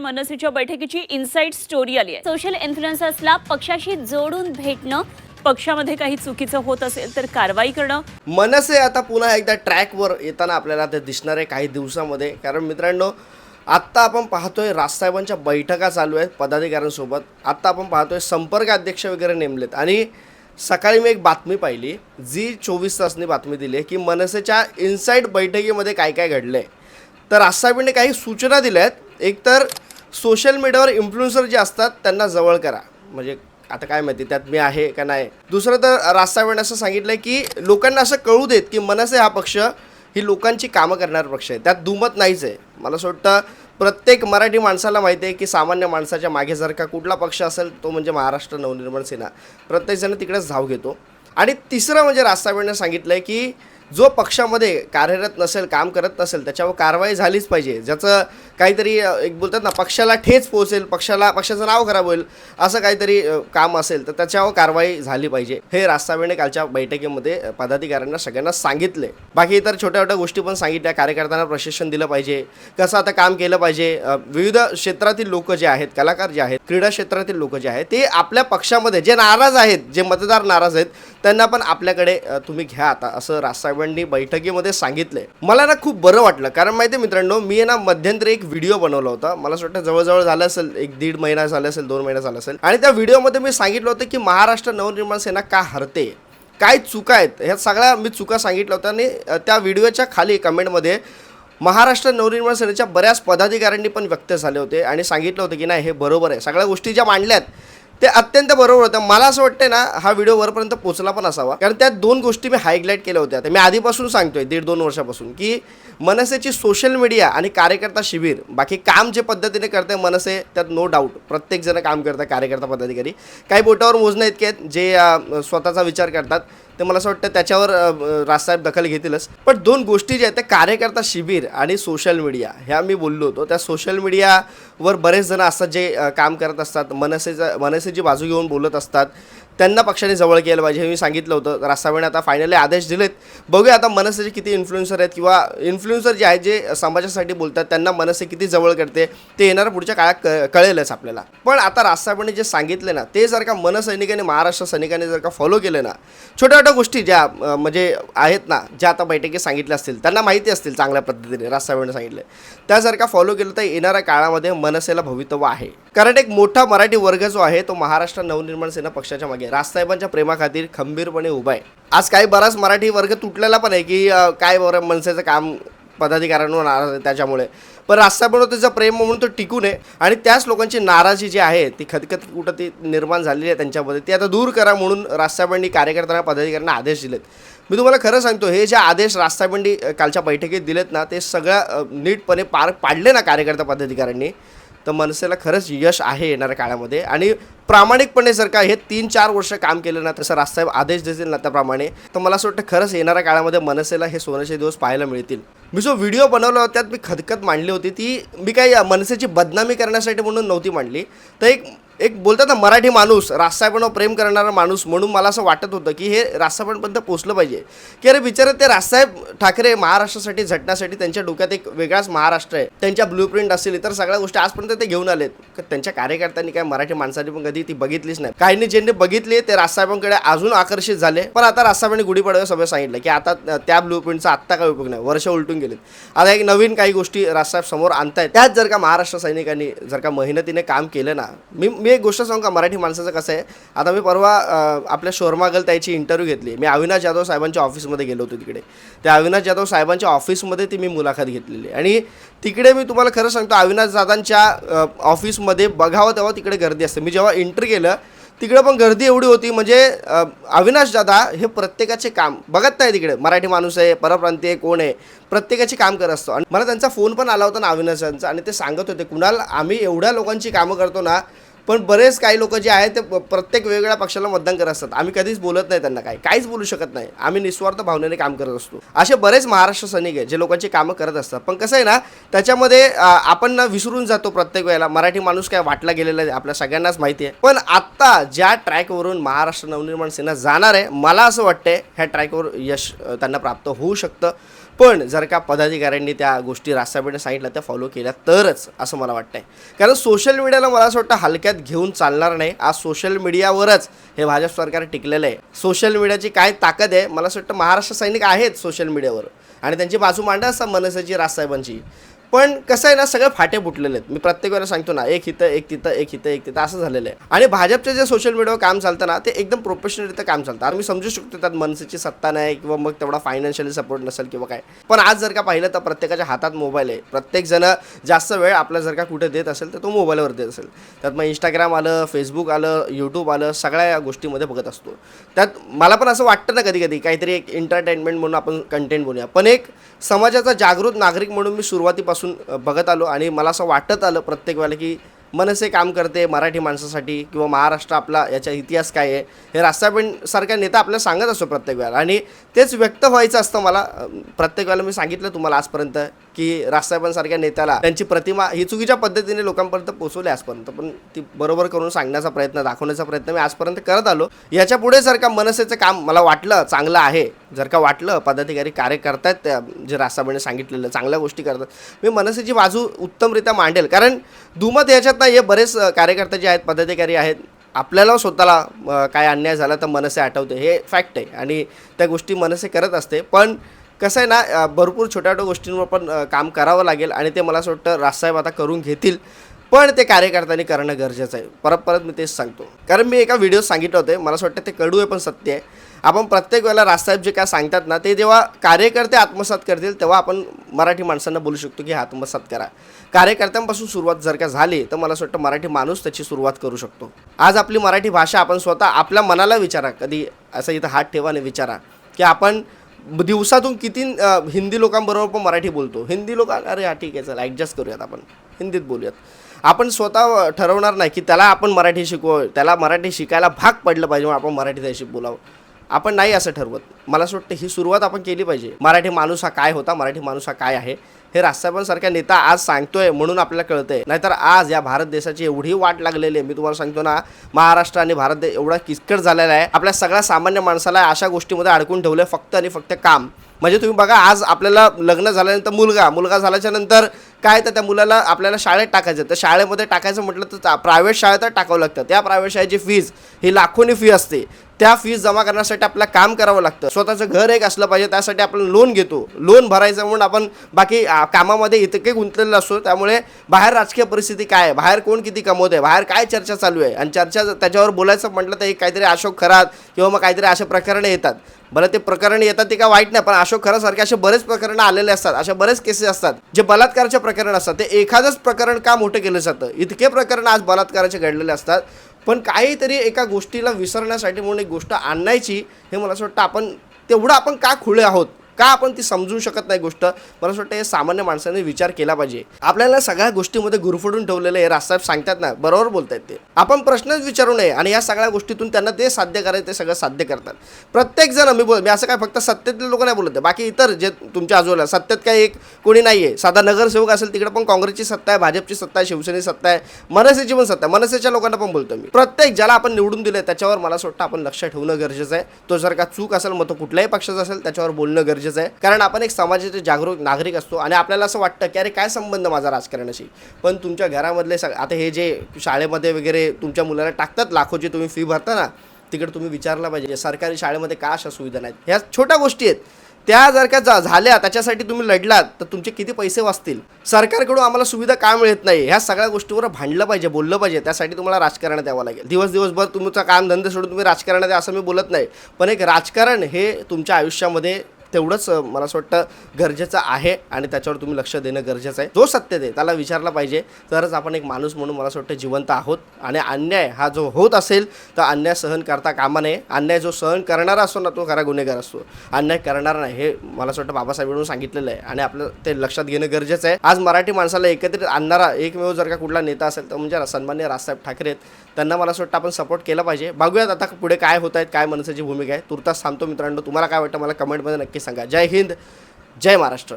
मनसेच्या बैठकीची inside story आली आहे। सोशल इन्फ्लुएन्सर्सला पक्षाशी जोडून भेटणं, पक्षामध्ये काही चुकीचं होत असेल तर कारवाई करणं। मनसे आता पुन्हा एकदा ट्रॅकवर येताना आपल्याला ते दिसणार आहे काही दिवसांमध्ये। कारण मित्रांनो, आत्ता आपण पाहतोय राजसाहेबांच्या बैठका चालू आहेत पदाधिकाऱ्यांसोबत। आत्ता आपण पाहतोय संपर्क अध्यक्ष वगैरे नेमलेत आणि सकाळी मी एक बातमी पाहिली, जी 24 तासनी बातमी दिली आहे की मनसेच्या इनसाइड बैठकीमध्ये काय काय घडलंय। तर राजसाहेबांनी काही सूचना दिल्या आहेत। एक तर सोशल मीडियावर इन्फ्लुएन्सर जे असतात त्यांना जवळ करा, म्हणजे आता काय माहिती त्यात मी आहे का नाही। दुसरं तर राजसाहेबांनी असं सांगितलं की लोकांना असं कळू देत की मनसे हा पक्ष ही लोकांची कामं करणारा पक्ष आहे, त्यात दुमत नाहीच आहे। मला असं वाटतं प्रत्येक मराठी माणसाला माहिती आहे की सामान्य माणसाच्या मागे जर का कुठला पक्ष असेल तो म्हणजे महाराष्ट्र नवनिर्माण सेना। प्रत्येकजण तिकडेच धाव घेतो। आणि तिसरं म्हणजे राजसाहेबांनी सांगितलं आहे की जो पक्षामध्ये कार्यरत नसेल, काम करत नसेल, त्याच्यावर कारवाई झालीच पाहिजे। ज्याचं काहीतरी एक बोलतात ना, पक्षाला ठेच पोहोचेल, पक्षाचं नाव खराब होईल असं काहीतरी काम असेल तर त्याच्यावर कारवाई झाली पाहिजे। हे राजसाहेबांनी कालच्या बैठकीमध्ये पदाधिकाऱ्यांना सगळ्यांना सांगितले। बाकी इतर छोट्या छोट्या गोष्टी पण सांगितल्या। कार्यकर्त्यांना प्रशिक्षण दिलं पाहिजे, कसं आता काम केलं पाहिजे। विविध क्षेत्रातील लोक जे आहेत, कलाकार जे आहेत, क्रीडा क्षेत्रातील लोक जे आहेत, ते आपल्या पक्षामध्ये जे नाराज आहेत, जे मतदार नाराज आहेत, त्यांना पण आपल्याकडे तुम्ही घ्या आता, असं राजसाहेबांनी बैठकीमध्ये सांगितलंय। मला ना खूप बरं वाटलं, कारण माहिती आहे मित्रांनो, मी ना मध्यंतरी एक व्हिडिओ बनवला होता। मला असं वाटतं जवळजवळ झालं असेल 1-1.5 महिना झाला असेल, 2 महिना झाला असेल। आणि त्या व्हिडिओमध्ये मी सांगितलं होतं की महाराष्ट्र नवनिर्माण सेना का हरते, काय चुका आहेत, ह्या सगळ्या मी चुका सांगितल्या होत्या। आणि त्या व्हिडिओच्या खाली कमेंटमध्ये महाराष्ट्र नवनिर्माण सेनेच्या बऱ्याच पदाधिकाऱ्यांनी पण व्यक्त झाले होते आणि सांगितलं होतं की नाही हे बरोबर आहे। सगळ्या गोष्टी ज्या मांडल्यात ते अत्यंत बरोबर होतं। मला असं वाटतं ना, हा व्हिडिओ वरपर्यंत पोहोचला पण असावा, कारण त्यात 2 गोष्टी मी हायलाईट केल्या होत्या। मी आधीपासून सांगतोय 1.5-2 वर्षापासून की मनसेची सोशल मीडिया आणि कार्यकर्ता शिबिर, बाकी काम जे पद्धतीने करते मनसे, त्यात नो डाऊट प्रत्येकजण काम करतात। कार्यकर्ता पदाधिकारी काही बोटावर मोजणे इतके आहेत जे स्वतःचा विचार करतात, ते मला असं वाटतं त्याच्यावर राजसाहेब दखल घेतीलच। पण 2 गोष्टी ज्या आहेत त्या कार्यकर्ता शिबिर आणि सोशल मीडिया, ह्या मी बोललो होतो। त्या सोशल मीडियावर बरेच जण असतात जे काम करत असतात, मनसेची बाजू घेऊन बोलत असतात, त्यांना पक्षाने जवळ केलं पाहिजे हे मी सांगितलं होतं। राजसाहेबांनी आता फायनली आदेश दिलेत। बघूया आता मनसेचे किती इन्फ्लुएन्सर आहेत किंवा इन्फ्लुएन्सर जे आहेत जे समाजासाठी बोलतात त्यांना मनसे किती जवळ करते ते येणाऱ्या पुढच्या काळात कळेलच आपल्याला। पण आता राजसाहेबांनी जे सांगितले ना, ते जर का मनसैनिकांनी, महाराष्ट्र सैनिकांनी जर का फॉलो केले ना, छोट्या छोट्या गोष्टी ज्या म्हणजे आहेत ना, ज्या आता बैठकीत सांगितल्या असतील, त्यांना माहिती असतील चांगल्या पद्धतीने राजसाहेबांनी सांगितले, त्या जर का फॉलो केलं तर येणाऱ्या काळामध्ये मनसेला भवितव्य आहे। कारण एक मोठा मराठी वर्ग जो आहे तो महाराष्ट्र नवनिर्माण सेना पक्षाच्या मागे राजसाहेबांच्या प्रेमाखातीर खंबीरपणे उभा आहे। आज काही बराच मराठी वर्ग तुटलेला पण आहे की काय बरं मनसेचं काम पदाधिकाऱ्यांवर नाराज आहे त्याच्यामुळे, पण राजसाहेबांवर त्याचं प्रेम म्हणून तो टिकून आहे। आणि त्याच लोकांची नाराजी जी आहे ती खतखत कुठं ती निर्माण झालेली आहे त्यांच्यामध्ये, ती आता दूर करा म्हणून राजसाहेबांनी कार्यकर्त्यांना, पदाधिकाऱ्यांना आदेश दिलेत। मी तुम्हाला खरं सांगतो, हे जे आदेश राजसाहेबांनी कालच्या बैठकीत दिलेत ना, ते सगळ्या नीटपणे पार पाडले ना कार्यकर्ता पदाधिकाऱ्यांनी, तर मनसेला खरंच यश आहे येणाऱ्या काळामध्ये। आणि प्रामाणिकपणे जर का हे 3-4 वर्ष काम केलं ना, तसं राजसाहेब आदेश देतील ना त्याप्रमाणे, तर मला असं वाटतं खरंच येणाऱ्या काळामध्ये मनसेला हे सोन्याचे दिवस पाहायला मिळतील। मी जो व्हिडिओ बनवला होता त्यात मी खदखत मांडली होती, ती मी काही मनसेची बदनामी करण्यासाठी म्हणून नव्हती मांडली, तर एक बोलतात ना मराठी माणूस, राजसाहेबांवर प्रेम करणारा माणूस म्हणून मला असं वाटत होतं की हे राजसाहेबांपर्यंत पोचलं पाहिजे की अरे बिचारे ते राजसाहेब ठाकरे महाराष्ट्रासाठी झटण्यासाठी त्यांच्या डोक्यात एक वेगळाच महाराष्ट्र आहे, त्यांच्या ब्लूप्रिंट असतील, इतर सगळ्या गोष्टी आजपर्यंत ते घेऊन आलेत। त्यांच्या कार्यकर्त्यांनी काय मराठी माणसांनी पण कधी ती बघितलीच नाही। काहींनी ज्यांनी बघितली ते राजसाहेबांकडे अजून आकर्षित झाले, पण आता राजसाहेबांनी गुढीपाडव्या सभेत सांगितलं की आता त्या ब्लूप्रिंटचा आत्ता काय उपयोग नाही, वर्ष उलटून गेलेत। आता एक नवीन काही गोष्टी राजसाहेब समोर आणतायत, त्यात जर का महाराष्ट्र सैनिकांनी जर का मेहनतीने काम केलं ना, मी एक गोष्ट सांगू का, मराठी माणसाचं कसं आहे, आता मी परवा आपल्या शोरमागल त्याची इंटरव्ह्यू घेतली। मी अविनाश जाधव साहेबांच्या ऑफिसमध्ये गेलो होतो, तिकडे त्या अविनाश जाधव साहेबांच्या ऑफिसमध्ये ती मी मुलाखत घेतलेली। आणि तिकडे मी तुम्हाला खरं सांगतो, अविनाश दादांच्या ऑफिसमध्ये बघावं तेव्हा तिकडे गर्दी असते। मी जेव्हा एंट्री केलं तिकडे पण गर्दी एवढी होती, म्हणजे अविनाश दादा हे प्रत्येकाचे काम बघत नाही, तिकडे मराठी माणूस आहे, परप्रांतीय कोण आहे, प्रत्येकाची काम करत असतो। आणि मला त्यांचा फोन पण आला होता ना अविनाशांचा, आणि ते सांगत होते कुणाल आम्ही एवढ्या लोकांची कामं करतो ना, पण बरेच काही लोक जे आहेत ते प्रत्येक वेगवेगळ्या पक्षाला मतदान करत असतात, आम्ही कधीच बोलत नाही त्यांना, काहीच बोलू शकत नाही, आम्ही निस्वार्थ भावनेने काम करत असतो। असे बरेच महाराष्ट्र सैनिक आहे जे लोकांची कामं करत असतात, पण कसं आहे ना, त्याच्यामध्ये आपण ना विसरून जातो प्रत्येक वेळेला मराठी माणूस काय वाटला गेलेला आहे आपल्या सगळ्यांनाच माहिती आहे। पण आत्ता ज्या ट्रॅकवरून महाराष्ट्र नवनिर्माण सेना जाणार आहे, मला असं वाटतंय ह्या ट्रॅकवर यश त्यांना प्राप्त होऊ शकतं। पण जर का पदाधिकाऱ्यांनी त्या गोष्टी राजसाहेबांनी सांगितल्या त्या फॉलो केल्या तरच असं मला वाटतंय. कारण सोशल मीडियाला मला असं वाटतं हलक्यात घेऊन चालणार नाही. आज सोशल मीडियावरच हे भाजप सरकार टिकलेलं आहे. सोशल मीडियाची काय ताकद आहे, मला असं वाटतं महाराष्ट्र सैनिक आहेत सोशल मीडियावर आणि त्यांची बाजू मांडा असतात मनसेची राजसाहेबांची. पण कसं आहे ना, सगळे फाटे फुटलेले आहेत. मी प्रत्येक वेळेला सांगतो ना, एक इथं एक तिथं एक इथं एक तिथं असं झालेलं आहे. आणि भाजपचे जे सोशल मीडियावर काम चालतं ना, ते एकदम प्रोफेशनलरित्या काम चालतं. आणि मी समजू शकतो त्यात मनसेची सत्ता नाही किंवा मग तेवढा फायनान्शियली सपोर्ट नसेल किंवा काय. पण आज जर का पाहिलं तर प्रत्येकाच्या हातात मोबाईल आहे. प्रत्येकजण जास्त वेळ आपला जर का कुठे देत असेल तर तो मोबाईलवर देत असेल. त्यात मग इंस्टाग्राम आलं, फेसबुक आलं, यूट्यूब आलं, सगळ्या गोष्टीमध्ये बघत असतो. त्यात मला पण असं वाटतं ना कधी कधी काहीतरी एक एंटरटेनमेंट म्हणून आपण कंटेंट बोलूया. पण एक समाजाचा जागृत नागरिक म्हणून मी सुरुवातीपासून बघत आलो आणि मला असं वाटत आलं प्रत्येक वेळेला की मनसे काम करते मराठी माणसासाठी किंवा महाराष्ट्र आपला याचा इतिहास काय आहे हे राजसाहेबांसारखा नेता आपल्याला सांगत असतो प्रत्येक वेळेला. आणि तेच व्यक्त व्हायचं असतं मला. प्रत्येक वेळेला मी सांगितलं तुम्हाला आजपर्यंत की राजसाहेबांसारख्या नेत्याला त्यांची प्रतिमा ही चुकीच्या पद्धतीने लोकांपर्यंत पोहोचवली आजपर्यंत, पण ती बरोबर करून सांगण्याचा प्रयत्न, दाखवण्याचा प्रयत्न मी आजपर्यंत करत आलो. याच्या पुढे जर का मनसेचं काम मला वाटलं चांगलं आहे, जर का वाटलं पदाधिकारी कार्य करतायत त्या जे राजसाहेबांनी सांगितलेलं चांगल्या गोष्टी करतात, मी मनसेची बाजू उत्तमरित्या मांडेल. कारण दुमत याच्यात नाही, हे बरेच कार्यकर्ते जे आहेत, पदाधिकारी आहेत, आपल्याला स्वतःला काय अन्याय झाला तर मनसे आठवते, हे फॅक्ट आहे आणि त्या गोष्टी मनसे करत असते. पण कसं आहे ना, भरपूर छोट्या छोट्या गोष्टींवर पण काम करावं लागेल आणि ते मला असं वाटतं राजसाहेब आता करून घेतील. पण ते कार्यकर्त्यांनी करणं गरजेचं आहे. परत परत मी तेच सांगतो, कारण मी एका व्हिडिओ सांगितलं होते, मला असं वाटतं ते कडू आहे पण सत्य आहे. आपण प्रत्येक वेळेला राजसाहेब जे काय सांगतात ना, ते जेव्हा कार्यकर्ते आत्मसात करतील तेव्हा आपण मराठी माणसांना बोलू शकतो की आत्मसात करा. कार्यकर्त्यांपासून सुरुवात जर का झाली तर मला असं वाटतं मराठी माणूस त्याची सुरुवात करू शकतो. आज आपली मराठी भाषा आपण स्वतः आपल्या मनाला विचारा, कधी असं इथं हात ठेवा आणि विचारा की आपण दिवसातून किती हिंदी लोकांबरोबर पण मराठी बोलतो. हिंदी लोक अरे हा ठीक आहे चला ॲडजस्ट करूयात, आपण हिंदीत बोलूयात. आपण स्वतः ठरवणार नाही की त्याला आपण मराठी शिकवू, त्याला मराठी शिकायला भाग पडलं पाहिजे म्हणून आपण मराठी त्याशी बोलावं. आपण नाही असं ठरवत. मला असं वाटतं ही सुरुवात आपण केली पाहिजे. मराठी माणूस हा काय होता, मराठी माणूस हा काय आहे हे राजसाहेबांसारखा नेता आज सांगतोय म्हणून आपल्याला कळतंय. नाहीतर आज या भारत देशाची एवढी वाट लागलेली आहे, मी तुम्हाला सांगतो ना, महाराष्ट्र आणि भारत देश एवढा किचकट झालेला आहे. आपल्या सगळ्या सामान्य माणसाला अशा गोष्टीमध्ये अडकून ठेवलं फक्त आणि फक्त काम. म्हणजे तुम्ही बघा, आज आपल्याला लग्न झाल्यानंतर मुलगा झाल्याच्या नंतर काय तर त्या मुलाला आपल्याला शाळेत टाकायचं, तर शाळेमध्ये टाकायचं म्हटलं तर प्रायव्हेट शाळेतच टाकावं लागतं. त्या प्रायव्हेट शाळेची फीज ही लाखोनी फी असते. त्या फीज जमा करण्यासाठी आपल्याला काम करावं लागतं. स्वतःचं घर एक असलं पाहिजे, त्यासाठी आपण लोन घेतो. लोन भरायचं म्हणून आपण बाकी कामामध्ये इतके गुंतलेलं असतो. त्यामुळे बाहेर राजकीय परिस्थिती काय आहे, बाहेर कोण किती कमवत आहे, बाहेर काय चर्चा चालू आहे, आणि चर्चा त्याच्यावर बोलायचं म्हटलं तर एक काहीतरी अशोक खरात किंवा मग काहीतरी अशा प्रकरणे येतात. बरं, ते प्रकरण येतात ते काय वाईट नाही, पण अशोक खरासारखे असे बरेच प्रकरणं आलेले असतात, अशा बरेच केसेस असतात जे बलात्काराचे प्रकरण असतात. ते एखादंच प्रकरण का मोठं केलं जातं, इतके प्रकरण आज बलात्काराचे घडलेले असतात. पण काहीतरी एका गोष्टीला विसरण्यासाठी म्हणून एक गोष्ट आणायची, हे मला असं वाटतं आपण तेवढं आपण का खुळे आहोत, का आपण ती समजू शकत नाही गोष्ट. मला असं वाटतं हे सामान्य माणसाने विचार केला पाहिजे. आपल्याला सगळ्या गोष्टीमध्ये गुरफडून ठेवलेलं आहे. राजसाहेब सांगतात ना, बरोबर बोलतायत ते. आपण प्रश्नच विचारू नये आणि या सगळ्या गोष्टीतून त्यांना ते साध्य करायचं ते सगळं साध्य करतात. प्रत्येक जण मी असं काय फक्त सत्तेतले लोक नाही बोलत आहे, बाकी इतर जे तुमच्या आजूबाजूला सत्तेत काय एक कोणी नाही आहे. साधा नगरसेवक असेल तिकडे पण काँग्रेसची सत्ता आहे, भाजपची सत्ता आहे, शिवसेनेची सत्ता आहे, मनसेची पण सत्ता आहे. मनसेच्या लोकांना पण बोलतो मी. प्रत्येक ज्याला आपण निवडून दिले त्याच्यावर मला असं वाटतं आपण लक्ष ठेवणं गरजेचं आहे. तो जर का चूक असेल मग तो कुठल्याही पक्षाचा असेल त्याच्यावर बोलणं गरजेचं आहे. कारण आपण समाजाचे जागरूक नागरिक असतो आणि आपल्याला असं वाटतं की अरे काय संबंध माझा राजकारणाशी. पण तुमच्या घरामधले आता हे जे शाळेमध्ये वगैरे तुमच्या मुलाला टाकतात, लाखोची तुम्ही फी भरता ना, तिकडे तुम्ही विचारला पाहिजे सरकारी शाळेमध्ये का अशा सुविधा नाहीत. ह्या छोट्या गोष्टी आहेत, त्या जर का झाल्या त्याच्यासाठी तुम्ही लढलात तर तुमचे किती पैसे वाचतील. सरकारकडून आम्हाला सुविधा का मिळत नाही, ह्या सगळ्या गोष्टीवर भांडलं पाहिजे, बोललं पाहिजे. त्यासाठी तुम्हाला राजकारण द्यावं लागेल. दिवसभर तुमचा काम धंदे सोडून तुम्ही राजकारण द्या असं मी बोलत नाही, पण एक राजकारण हे तुमच्या आयुष्यामध्ये तेवढंच मला असं वाटतं गरजेचं आहे आणि त्याच्यावर तुम्ही लक्ष देणं गरजेचं आहे. जो सत्य आहे त्याला विचारला पाहिजे, तरच आपण एक माणूस म्हणून मला असं वाटतं जिवंत आहोत. आणि अन्याय हा जो होत असेल तर अन्याय सहन करता कामा नये. अन्याय जो सहन करणारा असतो ना तो खरा गुन्हेगार असतो, अन्याय करणारा नाही. हे मला असं वाटतं बाबासाहेबांनी सांगितलेलं आहे आणि आपलं ते लक्षात घेणं गरजेचं आहे. आज मराठी माणसाला एकत्रित आणणारा एकमेव जर का कुठला नेता असेल तर म्हणजे सन्माननीय राजसाहेब ठाकरे आहेत. त्यांना मला असं वाटतं आपण सपोर्ट केला पाहिजे. बघूयात आता पुढे काय होत आहेत, काय मनसेची भूमिका आहे. तुर्तास थांबतो मित्रांनो. तुम्हाला काय वाटतं मला कमेंटमध्ये नक्की सांगा. जय हिंद, जय महाराष्ट्र.